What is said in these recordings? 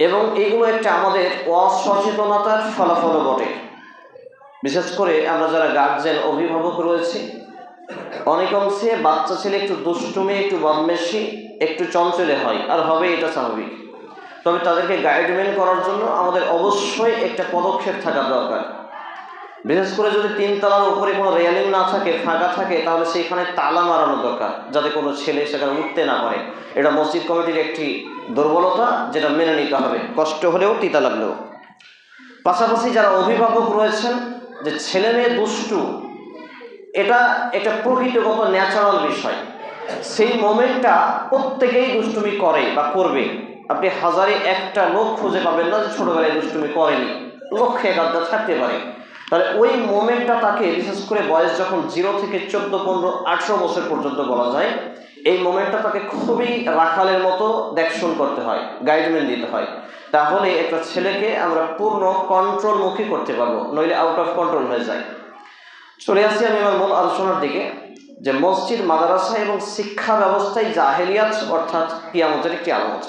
এবং এইগুলো একটা আমাদের অসচেতনতার ফলাফলও বটে। বিশেষ করে আমরা যারা গার্জেন অভিভাবক রয়েছি, অনেক অংশে বাচ্চা ছেলে একটু দুষ্টুমি, একটু বদমেশি, একটু চঞ্চলে হয়, আর হবে, এটা স্বাভাবিক। তবে তাদেরকে গাইডমেন্ট করার জন্য আমাদের অবশ্যই একটা পদক্ষেপ থাকা দরকার। বিশেষ করে যদি 3 তলার উপরে কোনো রেলিং না থাকে, ফাঁকা থাকে, তাহলে সেইখানে তালা মারানো দরকার, যাতে কোনো ছেলে সেখানে উঠতে না পারে। এটা মসজিদ কমিটির একটি দুর্বলতা, যেটা মেনে নিতে হবে, কষ্ট হলেও, তিতা লাগলেও। পাশাপাশি যারা অভিভাবক রয়েছেন, যে ছেলে মেয়ে দুষ্টু, এটা একটা প্রকৃতিগত ন্যাচারাল বিষয়। সেই মোমেন্টটা প্রত্যেকেই দুষ্টুমি করে বা করবে। আপনি হাজারে একটা লোক খুঁজে পাবেন না যে ছোটবেলায় দুষ্টুমি করেনি, লক্ষ্যে একাধটা থাকতে পারে। তাহলে ওই মোমেন্টটা তাকে, বিশেষ করে বয়স যখন 0 থেকে 14, 15, 18 বছর পর্যন্ত বলা যায়, এই মোমেন্টটা তাকে খুবই রাখালের মতো দেখশন করতে হয়, গাইডমেন্ট দিতে হয়। তাহলে একটা ছেলেকে আমরা পূর্ণ কন্ট্রোলমুখী করতে পারবো, নইলে আউট অফ কন্ট্রোল হয়ে যায়। চলে আসছি আমি আমার মূল আলোচনার দিকে, যে মসজিদ, মাদ্রাসা এবং শিক্ষা ব্যবস্থায় জাহেলিয়াত অর্থাৎ কিয়ামতের একটি আলামত।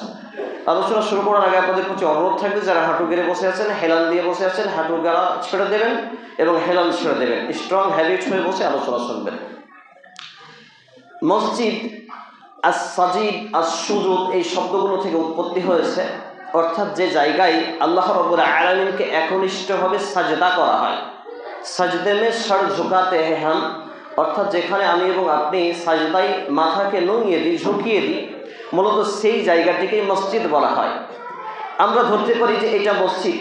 আলোচনা শুরু করার আগে আপনাদের প্রতি অনুরোধ থাকবে, যারা হাঁটু গেড়ে বসে আছেন, হেলান দিয়ে বসে আছেন, হাঁটু গাড়া ছেড়ে দেবেন এবং হেলান ছেড়ে দেবেন, স্ট্রং হ্যাবিট হয়ে বসে আলোচনা শুনবেন। মসজিদ, আস-সাজিদ, আস-সুজুদ, এই শব্দগুলো থেকে উৎপত্তি হয়েছে, অর্থাৎ যে জায়গায় আল্লাহ রাব্বুল আলামিনকে একনিষ্ঠভাবে সাজদা করা হয়। সাজদে মে সর ঝুঁকাতে हैं हम, অর্থাৎ যেখানে আমি এবং আপনি সাজদায় মাথাকে নুইয়ে দিই, ঝুঁকিয়ে দিই, মূলত সেই জায়গাটিকেই মসজিদ বলা হয়। আমরা ধরতে পারি যে এটা মসজিদ,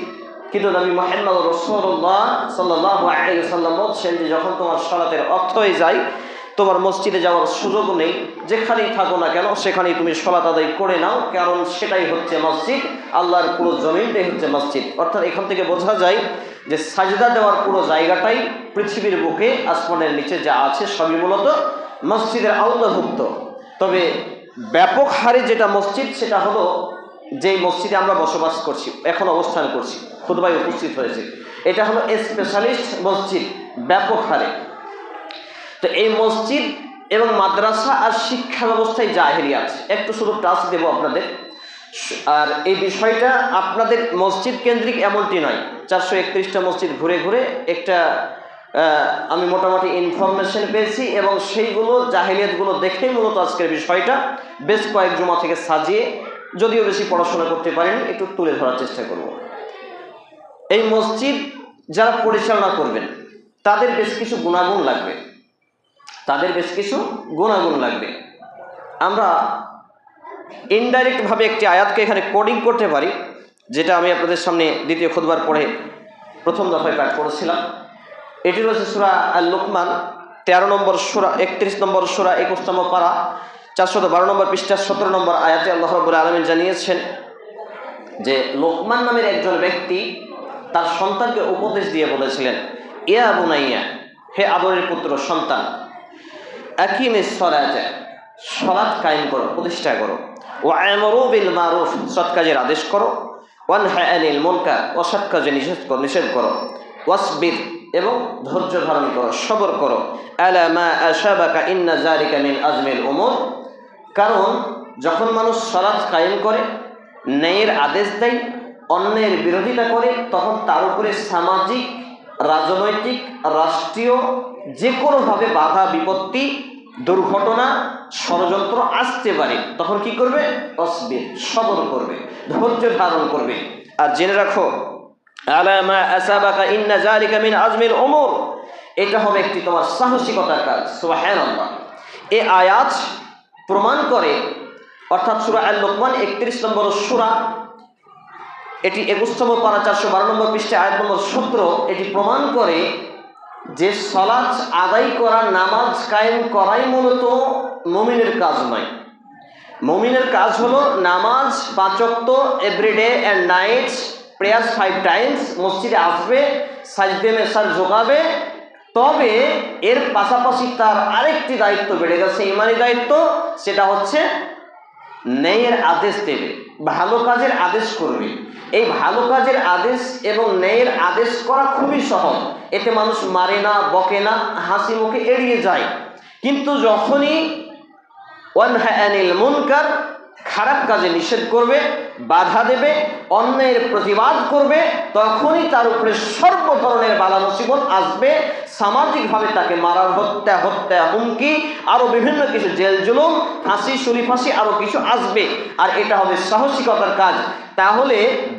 কিন্তু নবী মুহাম্মদ রাসূলুল্লাহ সাল্লাল্লাহু আলাইহি ওয়াসাল্লাম বলছেন যে যখন তোমার সালাতের অর্থ হয়ে যায়, তোমার মসজিদে যাওয়ার সুযোগ নেই, যেখানেই থাকো না কেন সেখানেই তুমি সালাত আদায় করে নাও, কারণ সেটাই হচ্ছে মসজিদ, আল্লাহর পুরো জমিনটাই হচ্ছে মসজিদ। অর্থাৎ এখান থেকে বোঝা যায় যে সাজদা দেওয়ার পুরো জায়গাটাই পৃথিবীর বুকে, আসমানের নিচে যা আছে সবই মূলত মসজিদের আওতাভুক্ত। তবে ব্যাপক হারে যেটা মসজিদ, সেটা হলো যেই মসজিদে আমরা বসবাস করছি, এখন অবস্থান করছি, খুতবায় উপস্থিত হয়েছে, এটা হলো স্পেশালিস্ট মসজিদ ব্যাপক হারে। তো এই মসজিদ এবং মাদ্রাসা আর শিক্ষা ব্যবস্থায় জাহেলিয়াত, একটু শুধু টাচ দেব আপনাদের। আর এই বিষয়টা আপনাদের মসজিদ কেন্দ্রিক এমনটি নয়, 431টা মসজিদ ঘুরে ঘুরে একটা আমি মোটামুটি ইনফরমেশন পেয়েছি, এবং সেইগুলো জাহেলিয়াতগুলো দেখেই মূলত আজকের বিষয়টা বেশ কয়েক জুমা থেকে সাজিয়ে, যদিও বেশি পড়াশোনা করতে পারেনি, একটু তুলে ধরার চেষ্টা করব। এই মসজিদ যারা পরিচালনা করবেন, তাদের বেশ কিছু গুণাগুণ লাগবে, আমরা ইনডাইরেক্টভাবে একটি আয়াতকে এখানে কোডিং করতে পারি, যেটা আমি আপনাদের সামনে দ্বিতীয় খুতবার পড়ে প্রথম দফায় পাঠ করেছিলাম। এটি রয়েছে সূরা আল-লুকমান, 13 নম্বর সূরা, 31 নম্বর সূরা, 21 নম্বর পারা, 412 নম্বর পৃষ্ঠা, 17 নম্বর আয়াতে আল্লাহ রাব্বুল আলামিন জানিয়েছেন যে লোকমান নামের একজন ব্যক্তি তার সন্তানকে উপদেশ দিয়ে বলেছিলেন, ইয়া বুনাইয়া, হে আদরের পুত্র সন্তান, আকিমিস সালাতা, সালাত কায়েম করো, প্রতিষ্ঠা করো, ওয়া আমরু বিল মারুফ, সৎ কাজের আদেশ করো, ওয়ানহা আনিল মুনকার, অসৎ কাজে নিষেধ করো, ওয়াসবির, এবং ধৈর্য ধারণ করো, সবর করো, আলা মা আশাবাকা ইন্না যালিকা মিন আজমিল উমুর, কারণ যখন মানুষ সালাত কায়েম করে, ন্যায়ের আদেশ দেয়, অন্যের বিরোধিতা করে, তখন তার উপরে সামাজিক, রাজনৈতিক, রাষ্ট্রীয় যে কোনোভাবে বাধা বিপত্তি, দুর্ঘটনা, ষড়যন্ত্র আসতে পারে। তখন কি করবে? অসবির, সবর করবে, ধৈর্য ধারণ করবে। আর জেনে রাখো, আলা মা আসাবাকা ইন্না যালিকা মিন আজমিল উমুর, এটা হবে একটি তোমার সাহসিকতার কাজ। সুবহানাল্লাহ। এই আয়াত প্রমাণ করে, অর্থাৎ সূরা আল-লুকমান 31 নম্বর সূরা, এটি 21 নম্বর পারা, 412 নম্বর পৃষ্ঠা, আয়াত নম্বর 17, এটি প্রমাণ করে যে সালাত আদায় করা, নামাজ কায়েম করাই মূলত মুমিনের কাজ নয়। মুমিনের কাজ হলো নামাজ 5 ওয়াক্ত everyday and nights, prayers 5 times, মসজিদে আসবে, সাজদে মে সর ঝুঁকাবে। তবে এর পাশাপাশি তার আরেকটি দায়িত্ব বেড়ে গেছে, ইমানি দায়িত্ব, সেটা হচ্ছে ন্যায়ের আদেশ দেবে, ভালো কাজের আদেশ করবে। এই ভালো কাজের আদেশ এবং ন্যায়ের আদেশ করা খুবই সহজ, এতে মানুষ মারে না, বকে না, হাসি মুখে এড়িয়ে যায়। কিন্তু যখনই ওয়ানহা আনিল মুনকার, খারাপ কাজে নিষেধ করবে, বাধা দেবে, অন্যায়ের প্রতিবাদ করবে, তখনই তার উপরে সর্ব ধরনের বালা মুসিবত আসবে। সামাজিকভাবে তাকে মারার, হত্যা, হুমকি, আরো বিভিন্ন কিছু, জেল জুলুম, ফাঁসি, শরীর ফাঁসি, আরো কিছু আসবে। আর এটা হবে সাহসিকতার কাজ। তাহলে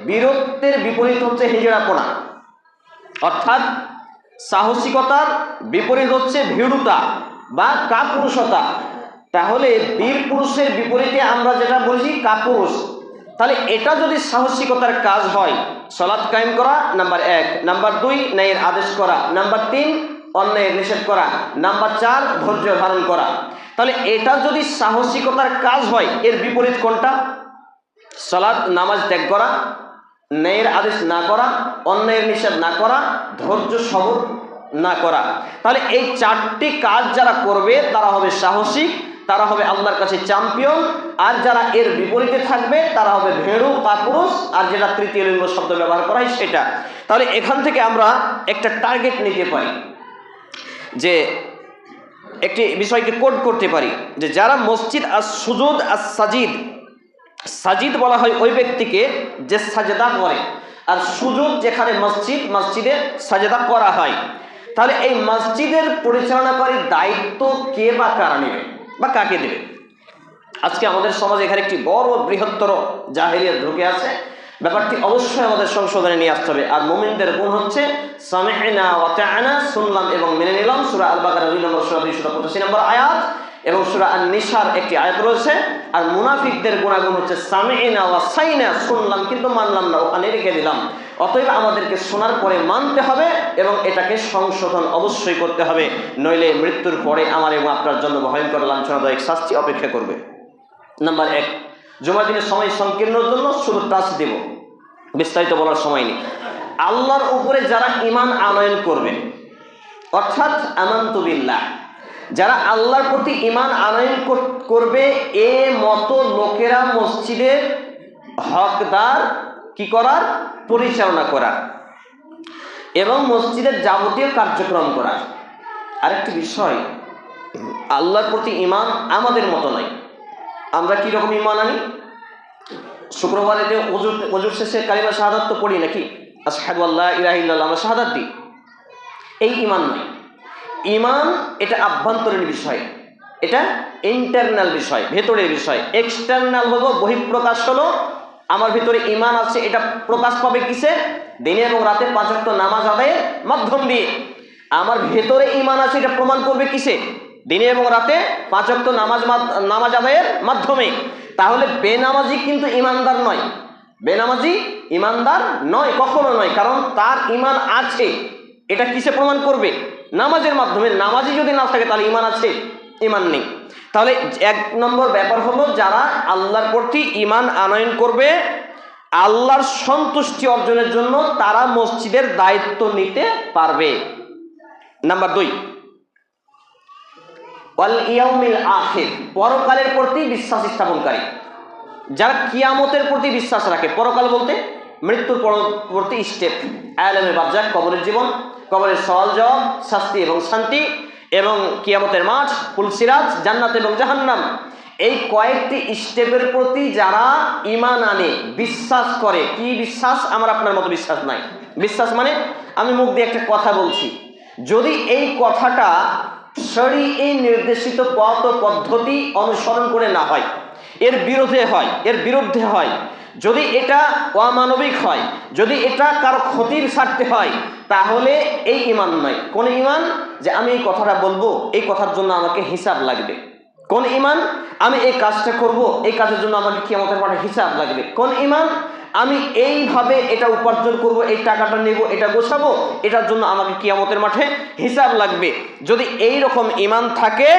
বীরত্বের বিপরীত হচ্ছে হিজড়াপনা, অর্থাৎ সাহসিকতার বিপরীত হচ্ছে ভীরুতা বা কাপুরুষতা। তাহলে বীর পুরুষের বিপরীতে আমরা যেটা বলছি কাপুরুষ। তাহলে এটা যদি সাহসিকতার কাজ হয়, সালাত কায়েম করা নাম্বার 1, নাম্বার 2 ন্যায়ের আদেশ করা, নাম্বার 3 অন্যায়ের নিষেধ করা, নাম্বার 4 ধৈর্য ধারণ করা। তাহলে এটা যদি সাহসিকতার কাজ হয়, এর বিপরীত কোনটা? সালাত, নামাজ ত্যাগ করা, ন্যায়ের আদেশ না করা, অন্যায়ের নিষেধ না করা, ধৈর্য সবর না করা। তাহলে এই 4টি কাজ যারা করবে তারা হবে সাহসিক, তারা হবে আল্লাহর কাছে চ্যাম্পিয়ন। আর যারা এর বিপরীতে থাকবে তারা হবে ভেড়ু, কাপুরুষ, আর যেটা তৃতীয় লিঙ্গ শব্দ ব্যবহার করা হয় সেটা। তাহলে এখান থেকে আমরা একটা টার্গেট নিতে পারি, যে একটি বিষয়কে কোড করতে পারি, যে যারা মসজিদ আর সুজুদ আর সাজিদ, সাজিদ বলা হয় ওই ব্যক্তিকে যে সাজদা করে, আর সুজুদ যেখানে মসজিদে সাজদা করা হয়। তাহলে এই মসজিদের পরিচালনাকারী দায়িত্ব কে বা কারা নেবে বা কাকে দেবে? আজকে আমাদের সমাজে এখানে একটি বড় বৃহত্তর জাহেলিয়াত ঢুকে আছে। ব্যাপারটি অবশ্যই আমাদের সংশোধনে নিয়ে আসতে হবে। আর মুমিনদের গুণ হচ্ছে সামি'না ওয়া আতা'না, শুনলাম এবং মেনে নিলাম। সূরা আল বাকারা 2 নম্বর সূরা 285 নম্বর আয়াত এবং সূরা আন-নিসার একটি আয়াত রয়েছে। আর মুনাফিকদের গুণাগুণ হচ্ছে সামি'না ওয়া সাইনা, শুনলাম কিন্তু মানলাম না, ওখানে রেখে দিলাম। অতএব আমাদেরকে শোনার পরে মানতে হবে এবং এটাকে সংশোধন অবশ্যই করতে হবে, নইলে মৃত্যুর পরে আমার এবং আপনার জন্য ভয়ঙ্কর লাঞ্ছনাদায়ক শাস্তি অপেক্ষা করবে। নাম্বার 1, জুমার দিনের সময় সংকীর্ণের জন্য শুধু টাচ দেব, বিস্তারিত বলার সময় নেই। আল্লাহর উপরে যারা ঈমান আনয়ন করবে, অর্থাৎ আমানতু বিল্লাহ, যারা আল্লাহর প্রতি ঈমান আনয়ন করবে, এ মতো লোকেরা মসজিদের হকদার কি করার? পরিচালনা করার এবং মসজিদের যাবতীয় কার্যক্রম করার। আরেকটি বিষয়, আল্লাহর প্রতি ঈমান আমাদের মতো নয়। আমরা কি রকম ঈমান আনি? শুক্রবারেতে ওজুর শেষে কালিমা শাহাদাত তো পড়ি নাকি? আশহাদু আল্লা ইলাহা ইল্লাল্লাহ, আমরা শাহাদাত দিই। এই ঈমান নয়। ঈমান এটা আভ্যন্তরীণ বিষয়, এটা ইন্টারনাল বিষয়, ভেতরের বিষয়। এক্সটার্নাল হলো, বহিঃপ্রকাশ হলো আমার ভিতরে ঈমান আছে, এটা প্রকাশ পাবে কিসে? দিনে এবং রাতে 5 ওয়াক্ত নামাজ আদায়ের মাধ্যম দিয়ে। আমার ভেতরে ঈমান আছে, এটা প্রমাণ করবে কিসে? দিনে এবং রাতে 5 ওয়াক্ত নামাজ আদায়ের মাধ্যমে। তাহলে বেনামাজি কিন্তু ঈমানদার নয়, বেনামাজি ঈমানদার নয়, কখনো নয়। কারণ তার ঈমান আছে, এটা কিসে প্রমাণ করবে? নামাজের মাধ্যমে। নামাজি যদি না থাকে তাহলে ঈমান আছে? ঈমান নেই। তাহলে 1 নম্বর ব্যাপার হলো, যারা আল্লাহর প্রতি ঈমান আনয়ন করবে আল্লাহর সন্তুষ্টি অর্জনের জন্য, তারা মসজিদের দায়িত্ব নিতে পারবে। নাম্বার 2, ওয়াল ইয়াউমিল আখির, পরকালের প্রতি বিশ্বাস স্থাপনকারী। যারা কিয়ামতের প্রতি বিশ্বাস রাখে, পরকাল বলতে মৃত্যুর পরবর্তী স্টেপ, আয়ালামে বারজাখ, কবরের জীবন, কবরের সওয়াল জবাব, শাস্তি এবং শান্তি, এবং কিয়ামতের মাঠ, পুলসিরাত, জান্নাত এবং জাহান্নাম, এই কয়েকটি স্টেপের প্রতি যারা ঈমান আনে, বিশ্বাস করে। কি বিশ্বাস? আমার আপনার মতো বিশ্বাস নাই। বিশ্বাস মানে আমি মুখ দিয়ে একটা কথা বলছি, যদি এই কথাটা শরীয়তে নির্দেশিত পথ ও পদ্ধতি অনুসরণ করে না হয়, এর বিরুদ্ধে হয়, যদি এটা অমানবিক হয়, যদি এটা কারো ক্ষতির স্বার্থে হয়, তাহলে এই ঈমান নয়। কোন ঈমান? যে আমি এই কথাটা বলবো, এই কথার জন্য আমাকে হিসাব লাগবে। কোন ঈমান? আমি এই কাজটা করব, এই কাজের জন্য আমাকে কিয়ামতের মাঠে হিসাব লাগবে। কোন ঈমান? আমি এইভাবে এটা উপার্জন করব, এই টাকাটা নেব, এটা গোছাবো, এটার জন্য আমাকে কিয়ামতের মাঠে হিসাব লাগবে। যদি এই রকম ঈমান থাকে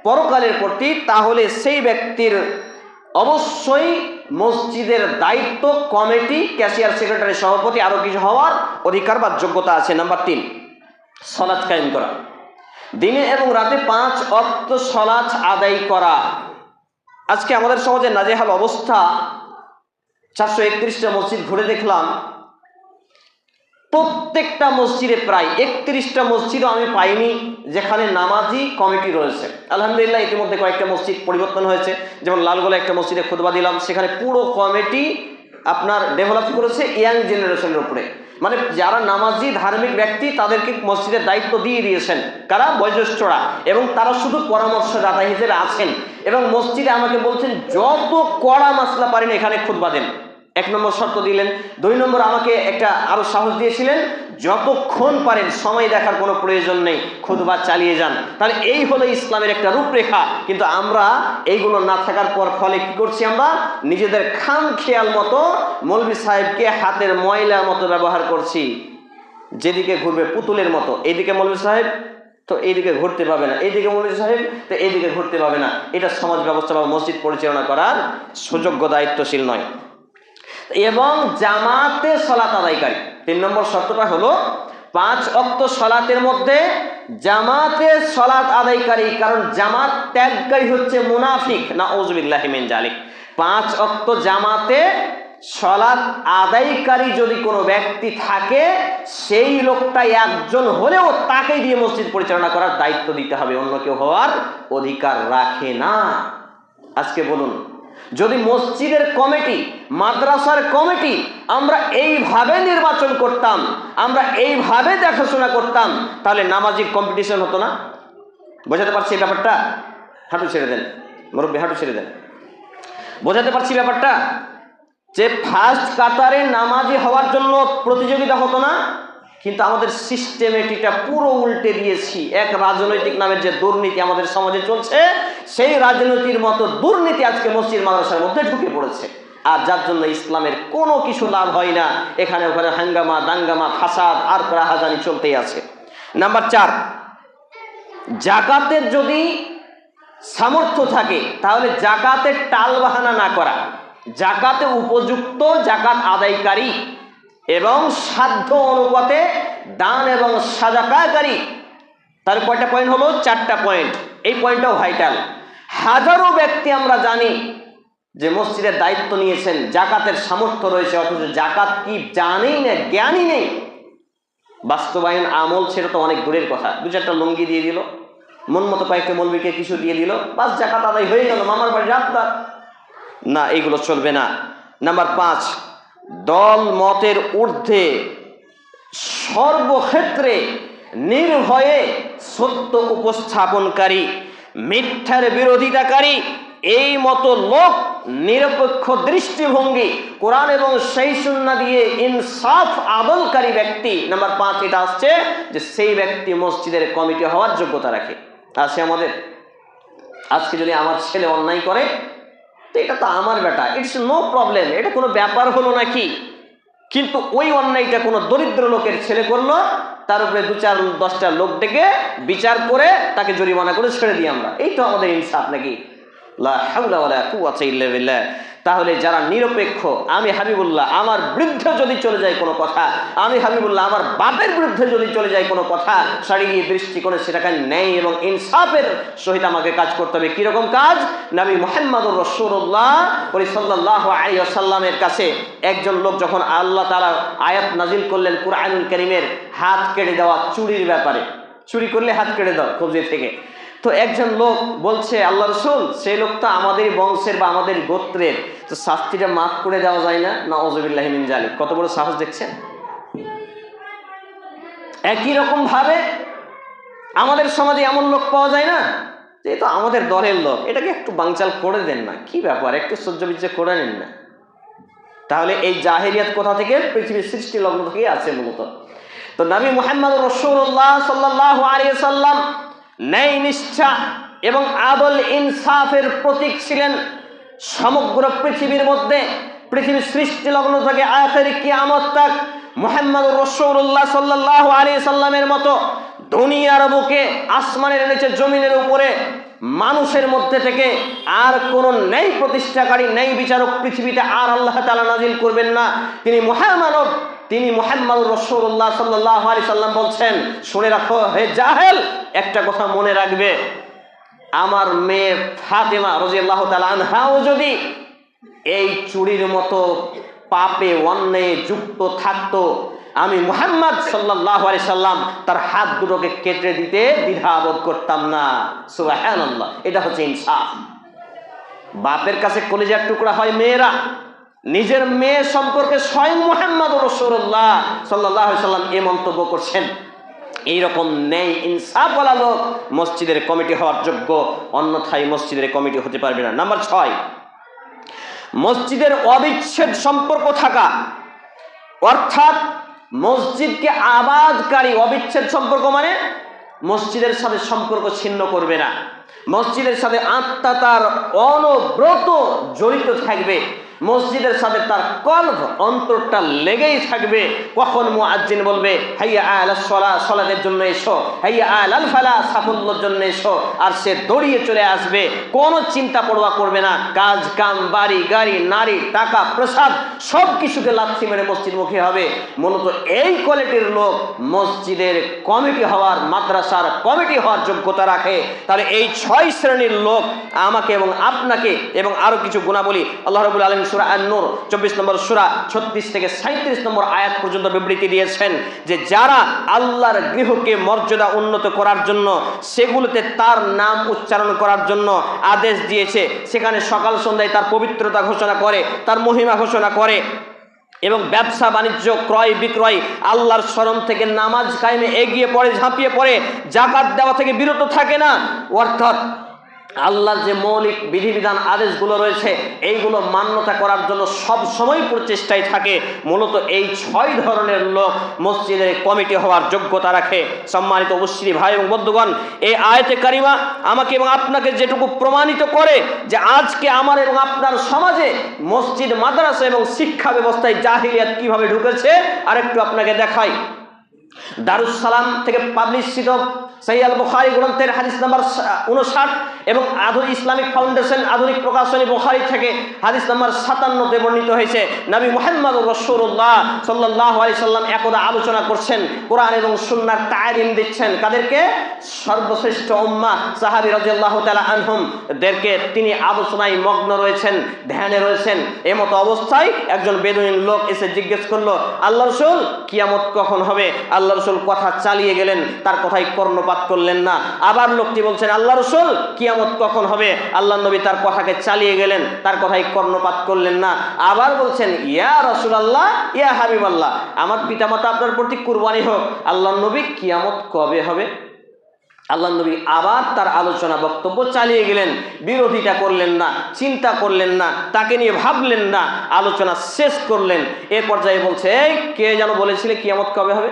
পরকালের প্রতি, তাহলে সেই ব্যক্তির অবশ্যই মসজিদের দায়িত্ব, কমিটি, ক্যাশিয়ার, সেক্রেটারি, সভাপতি, আরো কিছু হওয়ার অধিকার বা যোগ্যতা আছে। নাম্বার 3, সালাত কায়েম করা, দিনে এবং রাতে 5 ওয়াক্ত সালাত আদায় করা। আজকে আমাদের সমাজে নাজেহাল অবস্থা। 431টা মসজিদ ঘুরে দেখলাম, প্রত্যেকটা মসজিদে প্রায় 31টা মসজিদও আমি পাইনি যেখানে নামাজি কমিটি রয়েছে। আলহামদুলিল্লাহ ইতিমধ্যে কয়েকটা মসজিদ পরিবর্তন হয়েছে, যেমন লালগোলা একটা মসজিদে খুতবা দিলাম, সেখানে পুরো কমিটি আপনার ডেভেলপ করেছে ইয়াং জেনারেশনের উপরে, মানে যারা নামাজি ধার্মিক ব্যক্তি তাদেরকে মসজিদের দায়িত্ব দিয়ে দিয়েছেন, কারা বয়োজ্যেষ্ঠরা, এবং তারা শুধু পরামর্শদাতা হিসেবে আছেন এবং মসজিদে আমাকে বলছেন যত কড়া মাসলা পারেন এখানে খুতবা দেন। 1 নম্বর শর্ত দিলেন। 2 নম্বর আমাকে একটা আরো সাহস দিয়েছিলেন, যতক্ষণ পারেন সময় দেখার কোনো প্রয়োজন নেই, খুতবা চালিয়ে যান। তাহলে এই হলো ইসলামের একটা রূপরেখা। কিন্তু আমরা এইগুলো না থাকার পর ফলে কি করছি, আমরা নিজেদের খাম খেয়াল মতো মৌলভী সাহেবকে হাতের ময়লার মতো ব্যবহার করছি, যেদিকে ঘুরবে পুতুলের মতো। এইদিকে মৌলভী সাহেব তো এইদিকে ঘুরতে পাবে না, এইদিকে মৌলভী সাহেব তো এইদিকে ঘুরতে পাবে না। এটা সমাজ ব্যবস্থা বা মসজিদ পরিচালনা করার সুযোগ্য দায়িত্বশীল নয়। এবং জামাতে সালাত আদায়কারী, 3 নম্বর শর্তটা হলো 5 ওয়াক্ত সালাতের মধ্যে জামাতে সালাত আদায়কারী। কারণ জামাত ত্যাগকারী হচ্ছে মুনাফিক, নাউযুবিল্লাহি মিন যালিক। 5 ওয়াক্ত জামাতে সালাত আদায়কারী যদি কোনো ব্যক্তি থাকে, সেই লোকটা একজন হলেও তাকে দিয়ে মসজিদ পরিচালনা করার দায়িত্ব দিতে হবে, অন্য কেউ হওয়ার অধিকার রাখে না। আজকে বলুন, যদি মসজিদের কমিটি, মাদ্রাসার কমিটি আমরা এইভাবে নির্বাচন করতাম, আমরা এইভাবে দেখাশোনা করতাম, তাহলে নামাজির কম্পিটিশন হতো না। বোঝাতে পারছি ব্যাপারটা? হাঁটু ছেড়ে দেন মুরব্বী, হাঁটু ছেড়ে দেন। বোঝাতে পারছি ব্যাপারটা, যে ফার্স্ট কাতারে নামাজি হওয়ার জন্য প্রতিযোগিতা হতো না। কিন্তু আমাদের সিস্টেমেটিকটা পুরো উল্টে দিয়েছি। এক রাজনৈতিক নামের যে দুর্নীতি আমাদের সমাজে চলছে, সেই রাজনীতির মতো দুর্নীতি আজকে মসজিদ মাদ্রাসার মধ্যে ঢুকে পড়েছে। আর যার জন্য ইসলামের কোনো কিছু লাভ হয় না, এখানে ওখানে হাঙ্গামা দাঙ্গামা ফাসাদ আর রাহাজানি চলতেই আছে। নাম্বার 4, জাকাতের যদি সামর্থ্য থাকে তাহলে জাকাতের টালবাহানা না করা, জাকাতে উপযুক্ত জাকাত আদায়কারী এবং সাধ্য অনুপাতে দান এবং সাদাকাকারী। তার কয়টা পয়েন্ট হলো? 4টা পয়েন্ট। এই পয়েন্টটাও ভাইটাল। হাজারো ব্যক্তি আমরা জানি যে মসজিদের দায়িত্ব নিয়েছেন, জাকাতের সামর্থ্য রয়েছে, অথচ জাকাত কি জানেই না, জ্ঞানই নেই। বাস্তবায়ন আমল সেটা তো অনেক দূরের কথা। 2-4টা লুঙ্গি দিয়ে দিল, মন মতো কয়েকটা মৌলবীকে কিছু দিয়ে দিল, বাস জাকাত আদায় হয়ে গেল, মামার বাড়ি রাস্তা। না, এইগুলো চলবে না। নাম্বার 5, দল মতের ঊর্ধ্বে সর্বক্ষেত্রে নির্ভয়ে সত্য উপস্থাপনকারী, মিথ্যার বিরোধিতাকারী, এই মতো লোক নিরপেক্ষ দৃষ্টিভঙ্গি, কোরআন এবং সেই সুন্নাহ দিয়ে ইনসাফ আদলকারী ব্যক্তি। নাম্বার 5 এটা আসছে যে সেই ব্যক্তি মসজিদের কমিটি হওয়ার যোগ্যতা রাখে। আছে আমাদের। আজকে যদি আমার ছেলে অন্যায় করে, তো এটা তো আমার বেটা, ইটস নো প্রবলেম, এটা কোনো ব্যাপার হলো নাকি। কিন্তু ওই অন্যায়টা কোনো দরিদ্র লোকের ছেলে করলো, তার উপরে 2-4-10টা লোক ডেকে বিচার করে তাকে জরিমানা করে ছেড়ে দিই আমরা। এই তো আমাদের ইনসাফ নাকি? লা হাওলা ওয়ালা কুওয়াতা ইল্লা বিল্লাহ। তাহলে যারা নিরপেক্ষ, আমি হাবিবুল্লাহ আমার বিরুদ্ধে যদি চলে যায় কোনো কথা, আমি হাবিবুল্লাহ আমার বাপের বিরুদ্ধে যদি চলে যায় কোনো কথা, শারীরিক দৃষ্টিকোণে সেটাকে ন্যায় এবং ইনসাফের সহিত আমাকে কাজ করতে হবে। কিরকম কাজ? নবী মুহাম্মদুর রাসূলুল্লাহ সাল্লাল্লাহু আলাইহি ওয়াসাল্লামের কাছে একজন লোক যখন আল্লাহ তাআলা আয়াত নাজিল করলেন কুরআনুল কারীমের হাত কেটে দেওয়া চুরির ব্যাপারে, চুরি করলে হাত কেটে দাও কবজি থেকে, তো একজন লোক বলছে, আল্লাহ রাসূল সেই লোকটা আমাদের বংশের বা আমাদের গোত্রের, তো শাস্তিটা মাফ করে দেওয়া যায় না? নাউযুবিল্লাহি মিন যালিক। কত বড় সাহস দেখছেন। একই রকম ভাবে আমাদের সমাজে এমন লোক পাওয়া যায় না, যে তো আমাদের দলের লোক, এটাকে একটু বানচাল করে দেন না, কি ব্যাপার, একটু সহ্য বিচ্ছ করে নিন না। তাহলে এই জাহেলিয়াত কোথা থেকে? পৃথিবীর সৃষ্টি লগ্ন থেকে আছে মূলত। তো নবী মুহাম্মদ রাসূলুল্লাহ সাল্লাল্লাহু আলাইহি ওয়াসাল্লাম ন্যায় নিষ্ঠা এবং আদল ইনসাফের প্রতীক ছিলেন। সমগ্র পৃথিবীর মধ্যে, পৃথিবীর সৃষ্টি লগ্ন থেকে আখির কিয়ামত তাক মুহাম্মদ রাসূলুল্লাহ সাল্লাল্লাহু আলাইহি সাল্লামের মতো দুনিয়ার বুকে, আসমানের নিচে, জমিনের উপরে মানুষের মধ্যে থেকে আর কোন ন্যায় প্রতিষ্ঠাকারী, ন্যায় বিচারক পৃথিবীতে আর আল্লাহ তাআলা নাজিল করবেন না। তিনি মহামানব, তিনি মুহাম্মদ রাসূলুল্লাহ সাল্লাল্লাহু আলাইহি সাল্লাম বলছেন, শুনে রাখো হে জাহেল, একটা কথা মনে রাখবে, আমার মেয়ে ফাতেমা রাদিয়াল্লাহু তাআলা আনহাও যদি এই চুরির মতো পাপে অন্যায়ে যুক্ত থাকতো, আমি মুহাম্মদ সাল্লাল্লাহু আলাইহি সাল্লাম তার হাত দুটোকে কেটে দিতে দ্বিধাবোধ করতাম না। সুবহানাল্লাহ, এটা হচ্ছে ইনসাফ। বাপের কাছে কলিজার টুকরা হয় মেয়েরা, নিজের মেয়ে সম্পর্কে স্বয়ং মুহাম্মদ রাসূলুল্লাহ সাল্লাল্লাহু আলাইহি সাল্লাম এই মন্তব্য করছেন। এইরকম নেই ইনসাফওয়ালা লোক মসজিদের কমিটি হওয়ার যোগ্য, অন্যথায় মসজিদের কমিটি হতে পারবে না। নাম্বার 6, মসজিদের অবিচ্ছেদ সম্পর্ক থাকা, অর্থাৎ মসজিদকে আবাদকারী। অবিচ্ছেদ সম্পর্ক মানে মসজিদের সাথে সম্পর্ক ছিন্ন করবে না, মসজিদের সাথে আত্মা তার অনবরত জড়িত থাকবে, মসজিদের সাথে তার কলব অন্তরটা লেগেই থাকবে। কখন মুয়াজ্জিন বলবে হাইয়া আলাস সালাহ, সালাতের জন্য এসো, হাইয়া আলাল ফালাহ, সাফল্যের জন্য এসো, আর সে দৌড়িয়ে চলে আসবে, কোনো চিন্তা পরোয়া করবে না। কাজ কাম, বাড়ি গাড়ি, নারী, টাকা, প্রসাদ সব কিছুকে লাথি মেরে মসজিদমুখী হবে। মূলত এই কোয়ালিটির লোক মসজিদের কমিটি হওয়ার, মাদ্রাসার কমিটি হওয়ার যোগ্যতা রাখে। তাহলে এই 6 শ্রেণীর লোক আমাকে এবং আপনাকে, এবং আরো কিছু গুণাবলী আল্লাহ রাব্বুল আলামিন সূরা আন-নূর 24 নম্বর সূরা 36 থেকে 37 নম্বর আয়াত পর্যন্ত বিবৃতি দিয়েছেন যে যারা আল্লাহর গৃহকে মর্যাদা উন্নত করার জন্য, সেগুলোতে তার নাম উচ্চারণ করার জন্য আদেশ দিয়েছে, সেখানে সকাল সন্ধ্যায় তার পবিত্রতা ঘোষণা করে, তার মহিমা ঘোষণা করে, এবং ব্যবসা বাণিজ্য, ক্রয় বিক্রয়, আল্লাহর স্মরণ থেকে নামাজ কায়েমে এগিয়ে পড়ে, ঝাঁপিয়ে পড়ে, যাকাত দেওয়া থেকে বিরত থাকে না। অর্থাৎ আল্লাহর যে মৌলিক বিধিবিধান আদেশগুলো রয়েছে এইগুলো মান্যতা করার জন্য সব সময় প্রচেষ্টায় থাকে। মূলত এই 6 ধরনের লোক মসজিদের কমিটি হওয়ার যোগ্যতা রাখে। সম্মানিত উপস্থিতি ভাই এবং বন্ধুগণ, এই আয়াতে কারিমা আমাকে এবং আপনাকে যেটুকু প্রমাণিত করে যে আজকে আমার এবং আপনার সমাজে মসজিদ, মাদ্রাসা এবং শিক্ষা ব্যবস্থায় জাহিলিয়াত কিভাবে ঢুকেছে আরেকটু আপনাকে দেখাই। দারুস সালাম থেকে পাবলিশিত সহিহ আল বুখারী গ্রন্থের হাদিস নাম্বার 59 এবং আধুনিক ইসলামিক ফাউন্ডেশন আধুনিক প্রকাশনী বুখারী থেকে হাদিস নাম্বার 57-তে বর্ণিত হয়েছে। নবী মুহাম্মদ রাসূলুল্লাহ সাল্লাল্লাহু আলাইহি সাল্লাম একদা আলোচনা করছেন, কোরআন এবং সুন্নাহর তালিম দিচ্ছেন। কাদেরকে? সর্বশ্রেষ্ঠ উম্মাহ সাহাবী রাদিয়াল্লাহু তাআলা আনহুম দেরকে তিনি আলোচনায় মগ্ন রয়েছেন, ধ্যানে রয়েছেন। এমত অবস্থায় একজন বেদুইন লোক এসে জিজ্ঞেস করলো, আল্লাহ রাসূল কিয়ামত কখন হবে? আল্লাহ রাসূল কথা চালিয়ে গেলেন, তার কথাই কর্ণপাত করলেন না। আবার লোকটি বলছেন, আল্লাহ রাসূল কিয়ামত কখন হবে? আল্লাহ নবী তার কথাকে চালিয়ে গেলেন, তার কথাই কর্ণপাত করলেন না। আবার বলছেন, ইয়া রাসূলুল্লাহ, ইয়া হাবিবাল্লাহ, আমার পিতামাতা আপনার প্রতি কুরবানি হোক, আল্লাহ নবী কিয়ামত কবে হবে? আল্লাহ নবী আবার তার আলোচনা বক্তব্য চালিয়ে গেলেন, বিরোধিতা করলেন না, চিন্তা করলেন না, তাকে নিয়ে ভাবলেন না, আলোচনা শেষ করলেন। এ পর্যায়ে বলছে, কে যেন বলেছিলে কিয়ামত কবে হবে?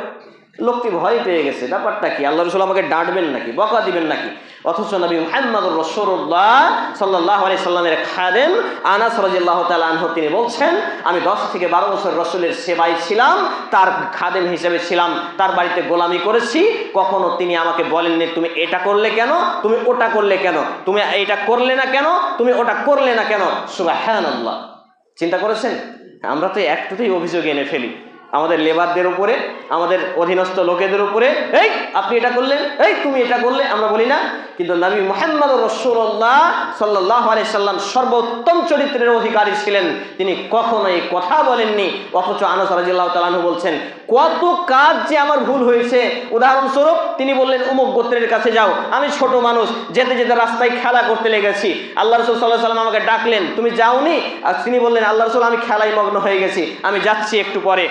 লোকটি ভয় পেয়ে গেছে, ব্যাপারটা কি? আল্লাহ রাসূল আমাকে ডাঁটবেন নাকি, বকা দিবেন নাকি? অথচ নবী মুহাম্মদুর রাসূলুল্লাহ সাল্লাল্লাহু আলাইহি সাল্লামের খাদেম আনাস রাদিয়াল্লাহু তাআলা আনহু তিনি বলছেন, আমি 10 থেকে 12 বছর রাসূলের সেবায় ছিলাম, তার খাদেম হিসেবে ছিলাম, তার বাড়িতে গোলামি করেছি। কখনো তিনি আমাকে বলেননি তুমি এটা করলে কেন, তুমি ওটা করলে কেন, তুমি এটা করলে না কেন, তুমি ওটা করলে না কেন। সুবহানাল্লাহ, চিন্তা করেছেন? আমরা তো একটুতেই অভিযোগ এনে ফেলি আমাদের লেবারদের উপরে, আমাদের অধীনস্থ লোকেদের উপরে, এই আপনি এটা করলেন, এই তুমি এটা করলে, আমরা বলি না? কিন্তু নবী মুহাম্মদ রাসূলুল্লাহ সাল্লাল্লাহু আলাইহি সাল্লাম সর্বোত্তম চরিত্রের অধিকারী ছিলেন, তিনি কখনো এই কথা বলেননি। অথচ আনাস রাদিয়াল্লাহু তাআলা আনহু বলছেন, কত কাজ যে আমার ভুল হয়েছে। উদাহরণস্বরূপ তিনি বললেন, অমুক গোত্রের কাছে যাও, আমি ছোট মানুষ, যেতে যেতে রাস্তায় খেলা করতে লেগেছি, আল্লাহ রাসূল সাল্লাল্লাহু আলাইহি সাল্লাম আমাকে ডাকলেন, তুমি যাওনি? আর তিনি বললেন, আল্লাহ রাসূল আমি খেলায় মগ্ন হয়ে গেছি, আমি যাচ্ছি একটু পরে।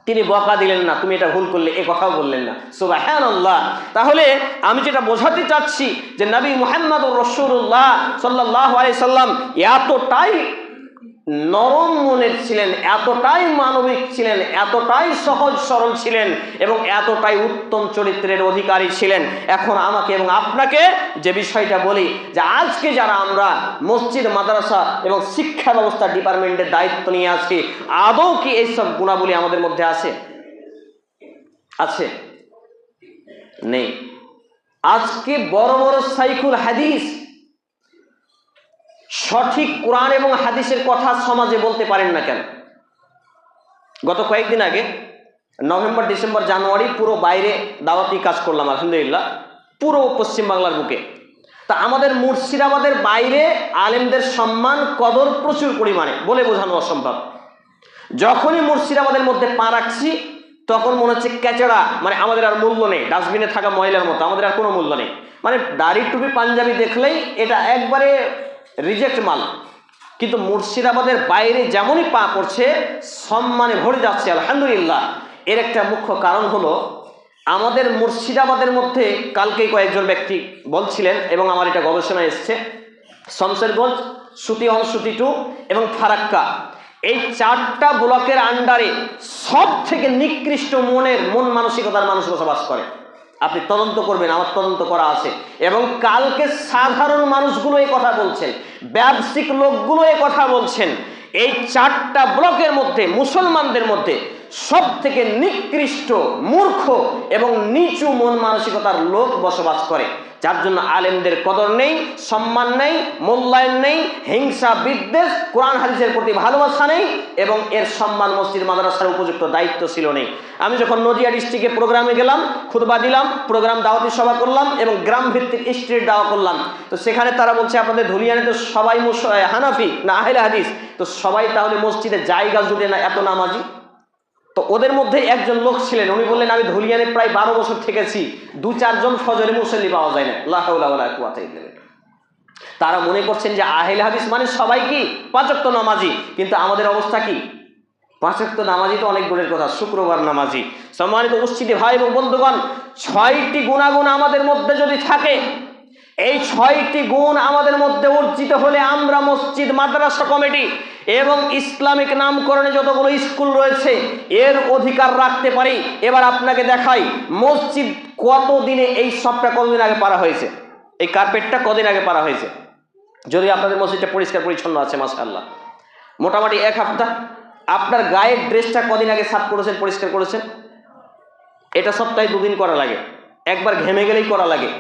তিনি বকা দিলেন না, তুমি এটা ভুল করলে, এ কথাও বললেন না। সুবহানাল্লাহ। তাহলে আমি যেটা বোঝাতে চাচ্ছি যে নবী মুহাম্মদুর রাসূলুল্লাহ সাল্লাল্লাহু আলাইহি সাল্লাম এতটাই নরম মনের ছিলেন, এতটাই মানবিক ছিলেন, এতটাই সহজ সরল ছিলেন এবং এতটাই উত্তম চরিত্রের অধিকারী ছিলেন। এখন আমাকে এবং আপনাকে যে বিষয়টা বলি যে আজকে যারা আমরা মসজিদ, মাদ্রাসা এবং শিক্ষা ব্যবস্থা ডিপার্টমেন্টের দায়িত্ব নিয়ে আছি, আদৌ কি এইসব গুণাবলী আমাদের মধ্যে আছে? আছে? নেই। আজকে বড় বড় শাইখুল হাদিস সঠিক কোরআন এবং হাদিসের কথা সমাজে বলতে পারেন না কেন? গত কয়েকদিন আগে নভেম্বর, ডিসেম্বর, জানুয়ারি পুরো বাইরে দাওয়াতি কাজ করলাম আলহামদুলিল্লাহ, পুরো পশ্চিমবাংলার বুকে। তা আমাদের মুর্শিদাবাদের বাইরে আলেমদের সম্মান কদর প্রচুর পরিমাণে, বলে বোঝানো অসম্ভব। যখনই মুর্শিদাবাদের মধ্যে পা রাখছি তখন মনে হচ্ছে ক্যাচড়া, মানে আমাদের আর মূল্য নেই, ডাস্টবিনে থাকা ময়লার মতো, আমাদের আর কোনো মূল্য নেই। মানে দাড়ি টুপি পাঞ্জাবি দেখলেই এটা একবারে রিজেক্ট মাল। কিন্তু মুর্শিদাবাদের বাইরে যেমনই পা পড়ছে সম্মানে ভরে যাচ্ছে আলহামদুলিল্লাহ। এর একটা মুখ্য কারণ হলো আমাদের মুর্শিদাবাদের মধ্যে কালকেই কয়েকজন ব্যক্তি বলছিলেন, এবং আমার এটা গবেষণায় এসছে, শমশেরগঞ্জ, সুতি 1, 2 এবং ফারাক্কা, এই 4টা ব্লকের আন্ডারে সব থেকে নিকৃষ্ট মন মানসিকতার মানুষ বসবাস করে। আপনি তদন্ত করবেন, আমার তদন্ত করা আছে। এবং কালকে সাধারণ মানুষগুলো এই কথা বলছেন, ব্যবসায়িক লোকগুলো এই কথা বলছেন, এই 4টা ব্লকের মধ্যে মুসলমানদের মধ্যে সব থেকে নিকৃষ্ট, মূর্খ এবং নিচু মন মানসিকতার লোক বসবাস করে, যার জন্য আলেমদের কদর নেই, সম্মান নেই, মূল্যায়ন নেই, হিংসা বিদ্বেষ, কোরআন হাদিসের প্রতি ভালোবাসা নেই, এবং এর সম্মান মসজিদ মাদ্রাসার উপযুক্ত দায়িত্বশীল নেই। আমি যখন নদিয়া ডিস্ট্রিক্টে প্রোগ্রামে গেলাম, খুতবা দিলাম, প্রোগ্রাম দাওয়াতি সভা করলাম এবং গ্রাম ভিত্তিক স্ট্রিট দাওয়া করলাম, তো সেখানে তারা বলছে আপনাদের ধুলিয়ানে তো সবাই হানাফি না আহলে হাদিস, তো সবাই তাহলে মসজিদে জায়গা জুড়ে না এত নামাজি? তো ওদের মধ্যে একজন লোক ছিলেন, উনি বললেন আমি ধুলিয়ানে প্রায় 12 বছর থেকেছি, 2-4 জন ফজরে মুসল্লি পাওয়া যায় না। লা হাওলা ওয়ালা কুওয়াতা ইল্লা বিল্লাহ। তারা মনে করছেন যে আহলে হাদিস মানে সবাই কি 5 ওয়াক্ত নামাজি, কিন্তু আমাদের অবস্থা কি? 5 ওয়াক্ত নামাজি তো অনেক দূরের কথা, শুক্রবার নামাজি। সম্মানিত উপস্থিতি ভাই এবং বন্ধুগণ, 6টি গুণাগুণ আমাদের মধ্যে যদি থাকে, এই 6টি গুণ আমাদের মধ্যে অর্জিত হলে আমরা মসজিদ মাদ্রাসা কমিটি এবং ইসলামিক নামকরণে যতগুলো স্কুল রয়েছে এর অধিকার রাখতে পারি। এবার আপনাকে দেখাই মসজিদ কতদিনে, এই সবটা কতদিন আগে পারা হয়েছে, এই কার্পেটটা কদিন আগে পারা হয়েছে। যদি আপনাদের মসজিদটা পরিষ্কার পরিচ্ছন্ন আছে মাশাআল্লাহ, মোটামুটি 1 সপ্তাহ। আপনার গায়ের ড্রেসটা কদিন আগে সাফ করেছেন, পরিষ্কার করেছেন? এটা সপ্তাহে 2 দিন করা লাগে, একবার ঘেমে গেলেই করা লাগে।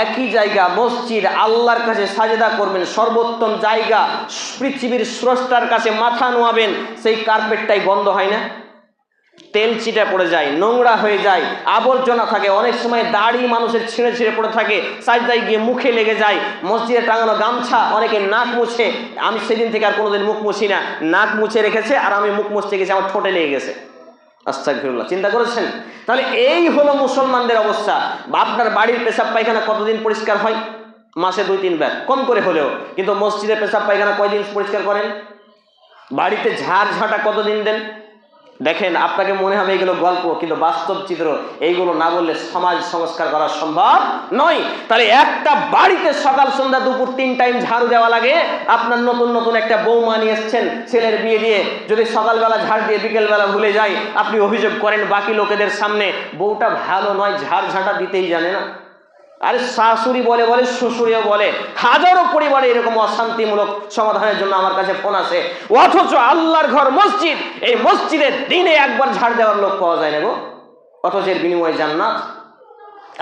একই জায়গা মসজিদ, আল্লাহর কাছে সাজদা করবেন, সর্বোত্তম জায়গা, পৃথিবীর স্রষ্টার কাছে মাথা নোয়াবেন, সেই কার্পেটটাই গন্ধ হয় না? তেল ছিটা পড়ে যায়, নোংরা হয়ে যায়, আবর্জনা থাকে, অনেক সময় দাড়ি মানুষের ছিঁড়ে ছিঁড়ে পড়ে থাকে, সাজদায় গিয়ে মুখে লেগে যায়, মসজিদে টাঙানো গামছা, অনেকে নাক মুছে, আমি সেদিন থেকে আর কোনোদিন মুখ মুছি না, নাক মুছে রেখেছে আর আমি মুখ মুছতে গেছি, আমার ঠোঁটে লেগে গেছে। আস্তাগফিরুল্লাহ। চিন্তা করেছেন? তাহলে এই হলো মুসলমানদের অবস্থা। আপনার বাড়ির পেশাব পায়খানা কতদিন পরিষ্কার হয়? মাসে 2-3 বার কম করে হলেও, কিন্তু মসজিদে পেশাব পায়খানা কয়দিন পরিষ্কার করেন? বাড়িতে ঝাড় ঝাঁটা কতদিন দেন? দেখেন, আপনাকে মনে হবে এগুলো গল্প, কিন্তু বাস্তব চিত্র। এইগুলো না বললে সমাজ সংস্কার করা সম্ভব নয়। তাহলে একটা বাড়িতে সকাল সন্ধ্যা দুপুর 3 টাইম ঝাড়ু দেওয়া লাগে। আপনার নতুন নতুন একটা বৌমা নিয়ে এসছেন ছেলের বিয়ে দিয়ে, যদি সকালবেলা ঝাড় দিয়ে বিকেলবেলা ভুলে যায়, আপনি অভিযোগ করেন বাকি লোকেদের সামনে বউটা ভালো নয়, ঝাড় ঝাঁটা দিতেই জানে না। আরে শাশুড়ি বলে বলে শ্বশুরিও বলে, হাজারো পরিবারে এরকম অশান্তিমূলক সমাধানের জন্য আমার কাছে ফোন আসে, অথচ আল্লাহর ঘর মসজিদ, এই মসজিদের দিনে একবার ঝাড় দেওয়ার লোক পাওয়া যায় না গো, অথচ এর বিনিময়ে জান্নাত।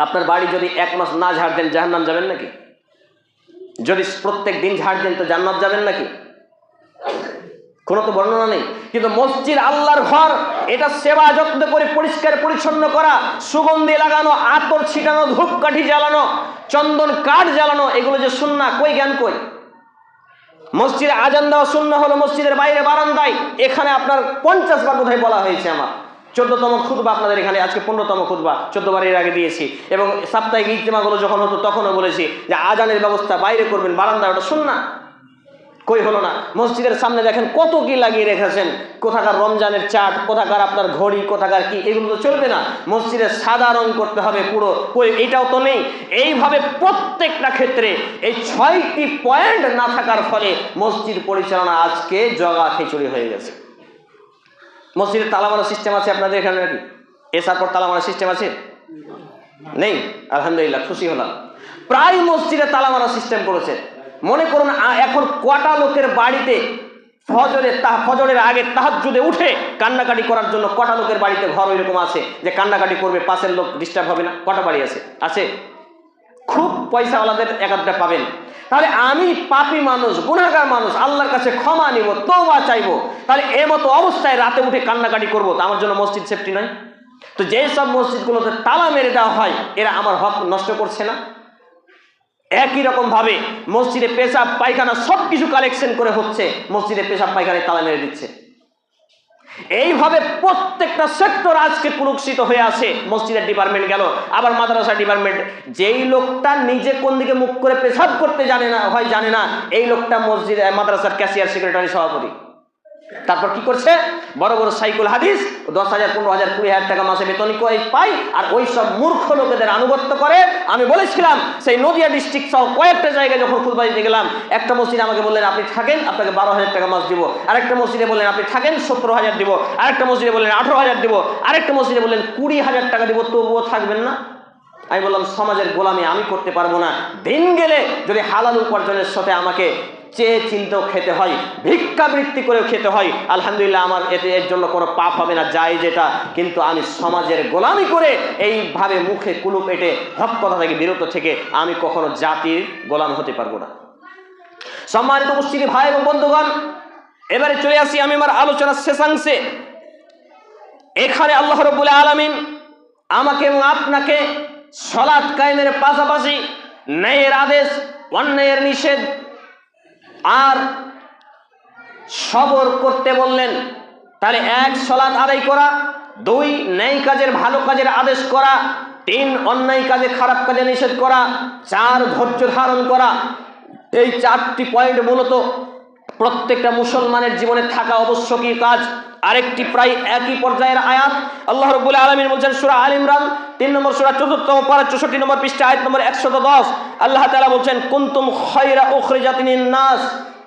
আপনার বাড়ি যদি 1 মাস না ঝাড় দেন জাহান্নাম যাবেন নাকি? যদি প্রত্যেক দিন ঝাড় দেন তো জান্নাত যাবেন নাকি? কোনো তো বর্ণনা নেই। কিন্তু মসজিদ আল্লাহর ঘর, এটা সেবা যত্ন করে পরিষ্কার পরিচ্ছন্ন করা, সুগন্ধি লাগানো, আতর ছিটানো, ধূপকাঠি জ্বালানো, চন্দন কাঠ জ্বালানো, এগুলো যে সুন্নাহ, কই জ্ঞান কই? মসজিদে আজান দেওয়া সুন্নাহ হলো মসজিদের বাইরে বারান্দায়, এখানে আপনার 50 বার বোধহয় বলা হয়েছে। আমার 14তম খুতবা আপনাদের এখানে, আজকে 15তম খুতবা, 14 বারের আগে দিয়েছি। এবং সাপ্তাহিক ইজতেমাগুলো যখন হতো তখনও বলেছি যে আজানের ব্যবস্থা বাইরে করবেন, বারান্দায়, ওটা সুন্নাহ। কই হলো না। মসজিদের সামনে দেখেন কত কি লাগিয়ে রেখেছেন, কোথাকার রমজানের চাট, কোথাকার আপনার ঘড়ি, কোথাকার কি, এগুলো তো চলবে না। মসজিদের সাদা রং করতে হবে পুরো, কই এটাও তো নেই। এইভাবে প্রত্যেকটা ক্ষেত্রে এই 6টি পয়েন্ট না থাকার ফলে মসজিদ পরিচালনা আজকে জগা খিচুড়ি হয়ে গেছে। মসজিদের তালা মারার সিস্টেম আছে আপনাদের এখানে নাকি? এসার পর তালা মারার সিস্টেম আছে? নেই? আলহামদুলিল্লাহ, খুশি হলাম। প্রায় মসজিদে তালা মারার সিস্টেম করেছে। মনে করুন এখন কটা লোকের বাড়িতে ফজরের আগে তাহাজ্জুদে উঠে কান্নাকাটি করার জন্য কটা লোকের বাড়িতে ঘর ওইরকম আছে যে কান্নাকাটি করবে, পাশের লোক ডিস্টার্ব হবে না? কটা বাড়ি আছে? আছে। খুব পয়সাওয়ালাদের 1-2টা পাবেন। তাহলে আমি পাপী মানুষ, গুনাহগার মানুষ, আল্লাহর কাছে ক্ষমা নিব, তওবা চাইবো, তাহলে এই মতো অবস্থায় রাতে উঠে কান্নাকাটি করবো, তো আমার জন্য মসজিদ সেফটি নয়? তো যেই সব মসজিদগুলোতে তালা মেরে দেওয়া হয়, এরা আমার হক নষ্ট করছে না? একই রকম ভাবে মসজিদে পেশাব পায়খানা সবকিছু কালেকশন করে হচ্ছে, মসজিদে পেশাব পায়খানায় তালা মেরে দিচ্ছে। এইভাবে প্রত্যেকটা সেক্টর আজকে কুলুষিত হয়ে আছে। মসজিদের ডিপার্টমেন্ট গেল, আবার মাদ্রাসা ডিপার্টমেন্ট। যেই লোকটা নিজে কোন দিকে মুখ করে পেশাব করতে জানে না, এই লোকটা মসজিদ মাদ্রাসার ক্যাশিয়ার, সেক্রেটারি, সভাপতি। তারপর কি করছে, বড় বড় সাইকুল হাদিস 10,000, 15,000, 20,000 টাকা মাসে বেতন পাই, আর ওই সব মূর্খ লোকেদের আনুগত্য করে। আমি বলেছিলাম সেই নদিয়া ডিস্ট্রিক্ট সহ কয়েকটা জায়গায় যখন খুতবা দিতে গেলাম, একটা মসজিদে আমাকে বললেন আপনি থাকেন, আপনাকে 12,000 টাকা মাস দিব। আরেকটা মসজিদে বললেন আপনি থাকেন, 17,000 দিব। আরেকটা মসজিদে বললেন 18,000 দিব। আরেকটা মসজিদে বললেন 20,000 টাকা দিব, তবুও থাকবেন না। আমি বললাম সমাজের গোলামি আমি করতে পারবো না। দিন গেলে যদি হালাল উপার্জনের সাথে আমাকে চেয়ে চিন্তেও খেতে হয়, ভিক্ষাবৃত্তি করেও খেতে হয়, আলহামদুলিল্লাহ, আমার এর জন্য কোনো পাপ হবে না, যায় যেটা। কিন্তু আমি সমাজের গোলামি করে এইভাবে মুখে কুলুপ এঁটে হক কথা থেকে বিরত থেকে আমি কখনো জাতির গোলাম হতে পারবো না। সম্মানিত উপস্থিতি ভাই এবং বন্ধুগণ, এবারে চলে আসি আমি আমার আলোচনার শেষাংশে। এখানে আল্লাহ রাব্বুল আলামিন আমাকে এবং আপনাকে সালাত কায়েমের পাশাপাশি ন্যায়ের আদেশ, অন্যায়ের নিষেধ আর সবর করতে বললেন। তাহলে 1 সালাত আদায় করা, 2 ন্যায় কাজের ভালো কাজের আদেশ করা, 3 অন্যায় কাজে খারাপ কাজে নিষেধ করা, 4 ধৈর্য ধারণ করা। এই 4টি পয়েন্ট মূলত প্রত্যেকটা মুসলমানের জীবনে থাকা আবশ্যকীয় কাজ। আরেকটি প্রায় একই পর্যায়ের আয়াত আল্লাহ রাব্বুল আলামিন বলছেন সূরা আল ইমরান 3 নম্বর সূরা 4th পারা 64 নম্বর পৃষ্ঠা আয়াত নম্বর 110। আল্লাহ তাআলা বলছেন কুনতুম খায়রা উখরিজাতিন নাস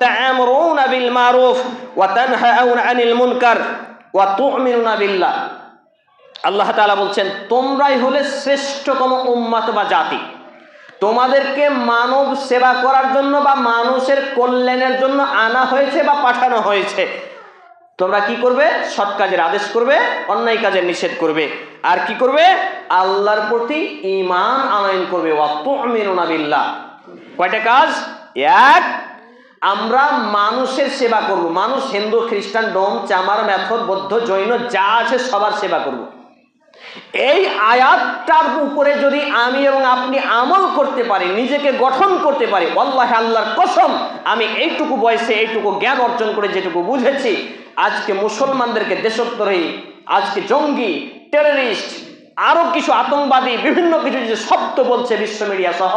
তা'আমুরুনা বিল মারুফ ওয়া তানহাউনা আনিল মুনকার ওয়া তু'মিনুনা বিল্লাহ। আল্লাহ তাআলা বলছেন তোমরাই হলে শ্রেষ্ঠতম উম্মত বা জাতি। তোমাদেরকে মানব সেবা করার জন্য বা মানুষের কল্যাণের জন্য আনা হয়েছে বা পাঠানো হয়েছে। তোমরা কি করবে? সৎ কাজের আদেশ করবে, অন্যায় কাজের নিষেধ করবে, আর কি করবে? আল্লাহর প্রতি ঈমান আনয়ন করবে। ওয়া তু'মিনুনা বিল্লাহ। কয়টা কাজ? 1, আমরা মানুষের সেবা করব। মানুষ, হিন্দু, খ্রিস্টান, ডোম, চামার, মেথড, বৌদ্ধ, জৈন যা আছে সবার সেবা করব। এই আয়াতটার উপরে যদি আমি এবং আপনি আমল করতে পারি, নিজেকে গঠন করতে পারি, ওয়াল্লাহি আল্লাহর কসম, আমি এইটুকু বয়সে এইটুকু জ্ঞান অর্জন করে যেটুকু বুঝেছি, আজকে মুসলমানদেরকে দেশদ্রোহী, আজকে জঙ্গি, টেররিস্ট, আরো কিছু আতঙ্কবাদী, বিভিন্ন কিছু যে শব্দ বলছে বিশ্ব মিডিয়া সহ,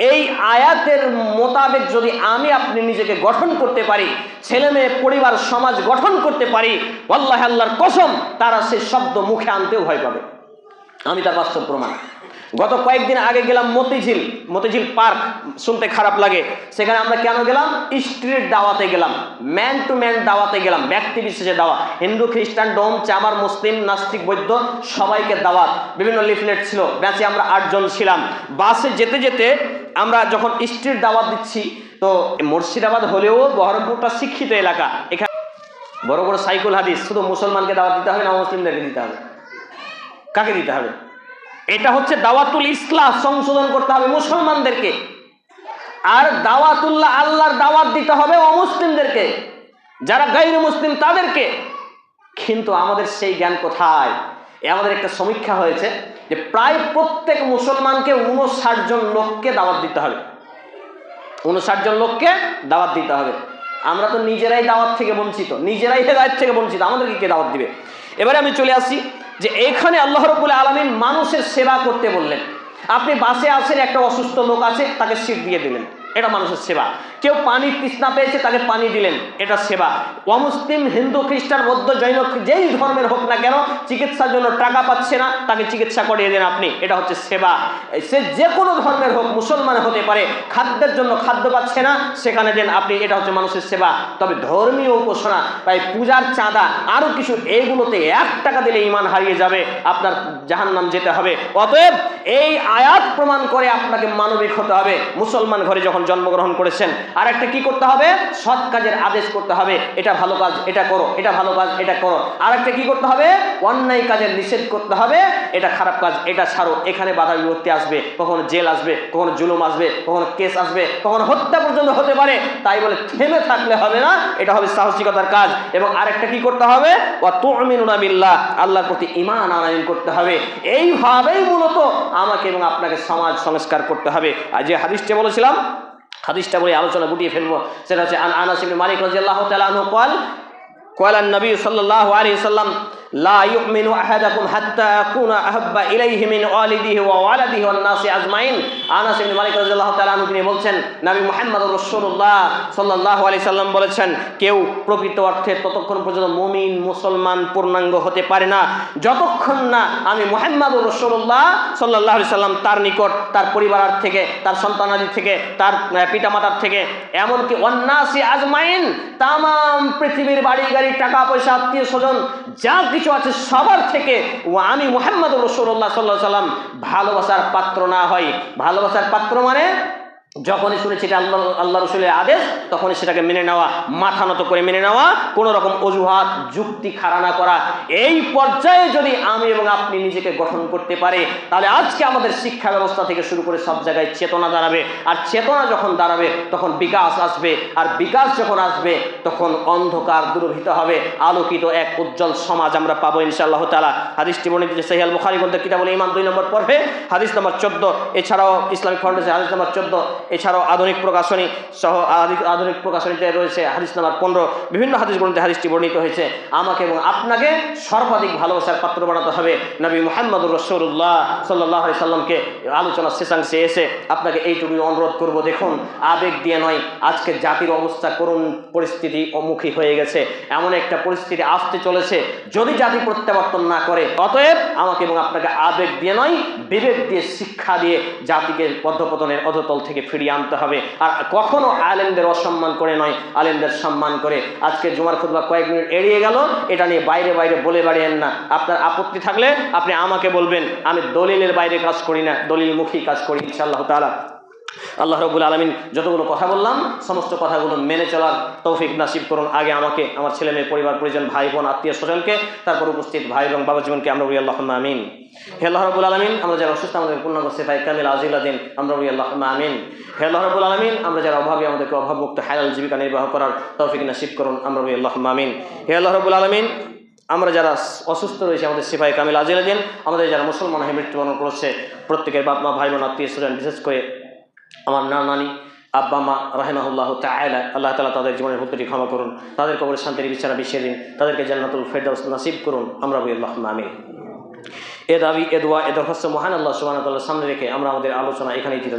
এই আয়াতের মোতাবেক যদি আমি আপনি নিজেকে গঠন করতে পারি, ছেলে মেয়ে, পরিবার, সমাজ গঠন করতে পারি, ওয়াল্লাহি আল্লাহর কসম, তারা সেই শব্দ মুখে আনতেও ভয় পাবে। আমি তার বাস্তব প্রমাণ। গত কয়েকদিন আগে গেলাম মতিঝিল পার্ক, শুনতে খারাপ লাগে, সেখানে আমরা কেন গেলাম? স্ট্রিট দাওয়াতে গেলাম, ম্যান টু ম্যান দাওয়াতে গেলাম, ব্যক্তি বিশেষে দাওয়াত। হিন্দু, খ্রিস্টান, ডোম, চামার, মুসলিম, নাস্তিক, বৌদ্ধ সবাইকে দাওয়াত। বিভিন্ন লিফলেট ছিল, ব্যাচে আমরা 8 জন ছিলাম। বাসে যেতে যেতে আমরা যখন স্ট্রিট দাওয়াত দিচ্ছি, তো মুর্শিদাবাদ হলেও বহরমপুরটা শিক্ষিত এলাকা, এখানে বড় বড় সাইকুল হাদিস। শুধু মুসলমানকে দাওয়াত দিতে হবে না মুসলিমদেরকে দিতে হবে? কাকে দিতে হবে? এটা হচ্ছে দাওয়াতুল ইসলাহ, সংশোধন করতে হবে মুসলমানদেরকে। আর দাওয়াতুল্লাহ, আল্লাহর দাওয়াত দিতে হবে অমুসলিমদেরকে, যারা গায়রে মুসলিম তাদেরকে। কিন্তু আমাদের সেই জ্ঞান কোথায়? আমাদের একটা সমীক্ষা হয়েছে যে প্রায় প্রত্যেক মুসলমানকে 59 জন লোককে দাওয়াত দিতে হবে। 59 জন লোককে দাওয়াত দিতে হবে। আমরা তো নিজেরাই দাওয়াত থেকে বঞ্চিত, নিজেরাই হেদায়েত থেকে বঞ্চিত, আমাদেরকে কে দাওয়াত দিবে? এবারে আমি চলে আসি যে এখানে আল্লাহ রাব্বুল আলামিন মানুষের সেবা করতে বললেন। আপনি বাসে আছেন, একটা অসুস্থ লোক আছে, তাকে সিট দিয়ে দিলেন, এটা মানুষের সেবা। কেউ পানি তৃষ্ণা পেয়েছে, তাকে পানি দিলেন, এটা সেবা। অমুসলিম, হিন্দু, খ্রিস্টান, বৌদ্ধ, জৈন যেই ধর্মের হোক না কেন, চিকিৎসার জন্য টাকা পাচ্ছে না, তাকে চিকিৎসা করিয়ে দেন আপনি, এটা হচ্ছে সেবা। সে যে কোনো ধর্মের হোক, মুসলমান হতে পারে, খাদ্যের জন্য খাদ্য পাচ্ছে না, সেখানে দেন আপনি, এটা হচ্ছে মানুষের সেবা। তবে ধর্মীয় উপাসনা, তাই পূজার চাঁদা, আরো কিছু, এইগুলোতে 1 টাকা দিলে ঈমান হারিয়ে যাবে, আপনার জাহান্নাম যেতে হবে। অতএব এই আয়াত প্রমাণ করে আপনাকে মানবিক হতে হবে। মুসলমান ঘরে যখন জন্মগ্রহণ করেছেন, আর একটা কি করতে হবে? সৎ কাজের আদেশ করতে হবে, এটা ভালো কাজ, এটা করো, এটা ভালো কাজ, এটা করো। আর একটা কি করতে হবে? অন্যায় কাজের নিষেধ করতে হবে, এটা খারাপ কাজ, এটা ছাড়ো। এখানে বাধা বিপত্তি আসবে, কখনো জেল আসবে, কখনো জুলুম আসবে, কখনো কেস আসবে, কখনো হত্যা পর্যন্ত হতে পারে। তাই বলে থেমে থাকলে হবে না, এটা হবে সাহসিকতার কাজ। এবং আরেকটা কি করতে হবে? ওয়া তু'মিনুনা বিল্লাহ, আল্লাহর প্রতি ঈমান আনয়ন করতে হবে। এইভাবেই মূলত আমাকে এবং আপনাকে সমাজ সংস্কার করতে হবে। আর যে হাদিসটা বলেছিলাম, হাদিসটা বলে আলোচনা গুটিয়ে ফেলবো, সেটা হচ্ছে আনাস ইবনে মালিক রাদিয়াল্লাহু তাআলা আনহু قال قال النبي صلى الله عليه وسلم لا يؤمن أحدكم حتى أكون أحب إليه من والده وولده والناس أجمعين আনাস ইবনে মালিক রাদিয়াল্লাহু তাআলা আনহু তিনি বলছেন নবী মুহাম্মদ রাসূলুল্লাহ সাল্লাল্লাহু আলাইহি সাল্লাম বলেছেন কেউ প্রকৃত অর্থে ততক্ষণ পর্যন্ত মুমিন মুসলমান পূর্ণাঙ্গ হতে পারে না যতক্ষণ না আমি মুহাম্মদ রাসূলুল্লাহ সাল্লাল্লাহু আলাইহি সাল্লাম তার নিকট তার পরিবার থেকে তার সন্তানাদি থেকে তার পিতামাতার থেকে এমনকি ওয়ান্নাসি আজমাইন তাম পৃথিবীর বাড়ি গাড়ি টাকা পয়সা আত্মীয় স্বজন যা কিছু আছে সবার থেকে আমি মুহাম্মদ রাসূলুল্লাহ সাল্লাল্লাহু আলাইহি সাল্লাম ভালোবাসার পাত্র না হয় ভালোবাসার পাত্র মানে যখনই শুনেছি এটা আল্লাহ রসুলের আদেশ তখনই সেটাকে মেনে নেওয়া মাথা নত করে মেনে নেওয়া কোনো রকম অজুহাত যুক্তি খাড়া না করা এই পর্যায়ে যদি আমি এবং আপনি নিজেকে গঠন করতে পারে তাহলে আজকে আমাদের শিক্ষা ব্যবস্থা থেকে শুরু করে সব জায়গায় চেতনা দাঁড়াবে আর চেতনা যখন দাঁড়াবে তখন বিকাশ আসবে আর বিকাশ যখন আসবে তখন অন্ধকার দূরীভূত হবে আলোকিত এক উজ্জ্বল সমাজ আমরা পাবো ইনশাআল্লাহ তাআলা হাদিসটি বর্ণিত সহিহ আল বুখারী গ্রন্থের কিতাবুল ঈমান 2 নম্বর পর্বে হাদিস নম্বর 14 এছাড়াও ইসলামিক ফাউন্ডেশন হাদিস নম্বর 14 এছাড়াও আধুনিক প্রকাশনী সহ আধুনিক প্রকাশনীতে রয়েছে হাদিস নাম্বার 15 বিভিন্ন হাদিস গ্রন্থে হাদিসটি বর্ণিত হয়েছে আমাকে এবং আপনাকে সর্বাধিক ভালোবাসার পাত্র বানাতে হবে নবী মুহাম্মদুর রাসূলুল্লাহ সাল্লাল্লাহু আলাইহি সাল্লামকে আলোচনা শেষাংশে এসে আপনাকে এইটুকু অনুরোধ করব দেখুন আবেগ দিয়ে নয় আজকে জাতির অবস্থা করুণ পরিস্থিতি মুখী হয়ে গেছে এমন একটা পরিস্থিতি আসতে চলেছে যদি জাতি প্রত্যাবর্তন না করে অতএব আমাকে এবং আপনাকে আবেগ দিয়ে নয় বিবেক দিয়ে শিক্ষা দিয়ে জাতিকে পদ্মপতনের অধতল থেকে ফিরিয়ে আনতে হবে আর কখনো আলেমদের অসম্মান করে নয় আলেমদের সম্মান করে আজকে জুমার খুতবা কয়েক মিনিট এড়িয়ে গেল এটা নিয়ে বাইরে বাইরে বলে বাড়িয়েন না আপনার আপত্তি থাকলে আপনি আমাকে বলবেন আমি দলিলের বাইরে কাজ করি না দলিলমুখী কাজ করি ইনশাআল্লাহ তাআলা আল্লাহ রাব্বুল আলামিন যতগুলো কথা বললাম সমস্ত কথাগুলো মেনে চলার তৌফিক নসিব করুন আগে আমাকে আমার ছেলে মেয়ে পরিবার পরিজন ভাই বোন আত্মীয় স্বজনকে তারপর উপস্থিত ভাই এবং বাবা জীবনকে আমরা বলি আল্লাহুম্মা আমিন হে আল্লাহ রাব্বুল আলামিন আমরা যারা অসুস্থ আমাদের পূর্ণাঙ্গ সিফায়ে কামিল আজিলাদিন আমরা বলি আল্লাহুম্মা আমিন হে আল্লাহ রাব্বুল আলামিন আমরা যারা অভাবী আমাদেরকে অভাবমুক্ত হালাল জীবিকা নির্বাহ করার তৌফিক নসিব করুন আমরা বলি আল্লাহুম্মা আমিন হে আল্লাহ রাব্বুল আলামিন আমরা যারা অসুস্থ রয়েছে আমাদের সিফায়ে কামিল আজিলাদিন আমাদের যারা মুসলমান হয়ে মৃত্যুবরণ করেছে প্রত্যেকের বাপ মা ভাই বোন আত্মীয় স্বজন বিশেষ করে আমার নানি আব্বা মা রাহিমাহুল্লাহ তাআলা আল্লাহ তাআলা তাদের জীবনের প্রতিটি ক্ষমা করুন তাদের কবরের শান্তির বিছানা বিছিয়ে দিন তাদেরকে জান্নাতুল ফেরদাউস নসিব করুন আমরা বলি আল্লাহুম্মা আমিন এ দাবি এ দোয়া এ দরখাস্ত মহান আল্লাহ সুবহানাহু ওয়া তাআলার সামনে রেখে আমরা আমাদের আলোচনা এখানেই টেনে